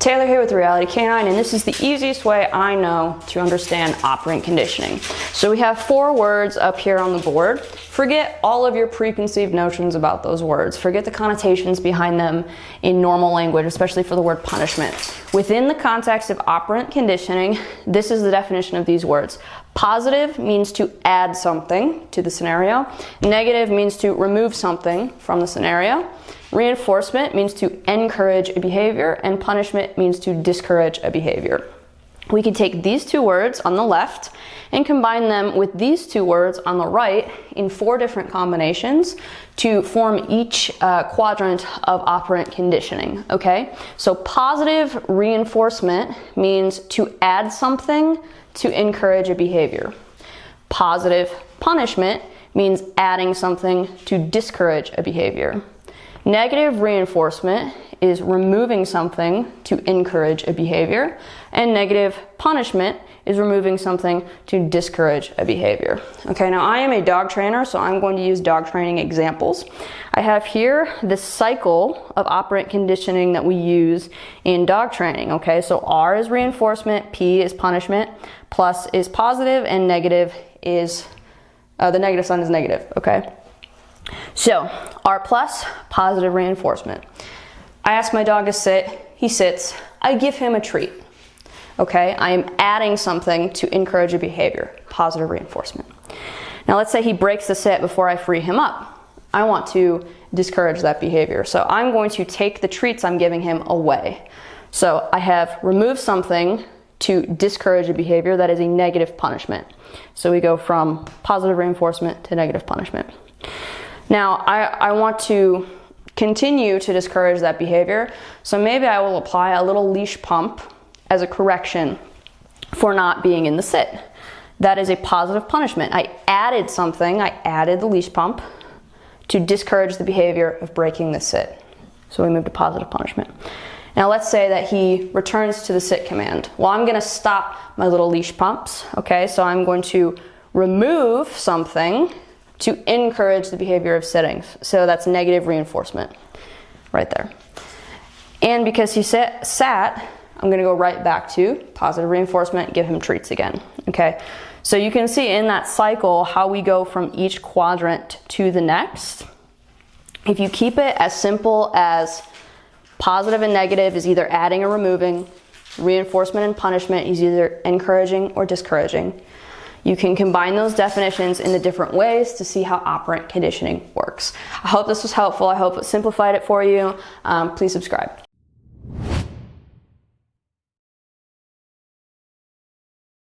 Taylor here with Reality Canine, and this is the easiest way I know to understand operant conditioning. So we have 4 words up here on the board. Forget all of your preconceived notions about those words. Forget the connotations behind them in normal language, especially for the word punishment. Within the context of operant conditioning, this is the definition of these words. Positive means to add something to the scenario. Negative means to remove something from the scenario. Reinforcement means to encourage a behavior, and punishment means to discourage a behavior. We can take these 2 words on the left and combine them with these 2 words on the right in 4 different combinations to form each quadrant of operant conditioning, okay? So positive reinforcement means to add something to encourage a behavior. Positive punishment means adding something to discourage a behavior. Negative reinforcement is removing something to encourage a behavior, and negative punishment is removing something to discourage a behavior. Okay, now I am a dog trainer, so I'm going to use dog training examples. I have here the cycle of operant conditioning that we use in dog training. Okay, so R is reinforcement, P is punishment, plus is positive, and negative is, the negative sign is negative, okay? So, R plus, positive reinforcement. I ask my dog to sit, he sits, I give him a treat. Okay, I am adding something to encourage a behavior, positive reinforcement. Now let's say he breaks the sit before I free him up. I want to discourage that behavior, so I'm going to take the treats I'm giving him away. So I have removed something to discourage a behavior, that is a negative punishment. So we go from positive reinforcement to negative punishment. Now, I want to continue to discourage that behavior, so maybe I will apply a little leash pump as a correction for not being in the sit. That is a positive punishment. I added something, I added the leash pump to discourage the behavior of breaking the sit. So we move to positive punishment. Now let's say that he returns to the sit command. Well, I'm gonna stop my little leash pumps, okay? So I'm going to remove something to encourage the behavior of sitting. So that's negative reinforcement right there. And because he sat, I'm gonna go right back to positive reinforcement, give him treats again, okay? So you can see in that cycle how we go from each quadrant to the next. If you keep it as simple as positive and negative is either adding or removing, reinforcement and punishment is either encouraging or discouraging. You can combine those definitions in the different ways to see how operant conditioning works. I hope this was helpful. I hope it simplified it for you. Please subscribe.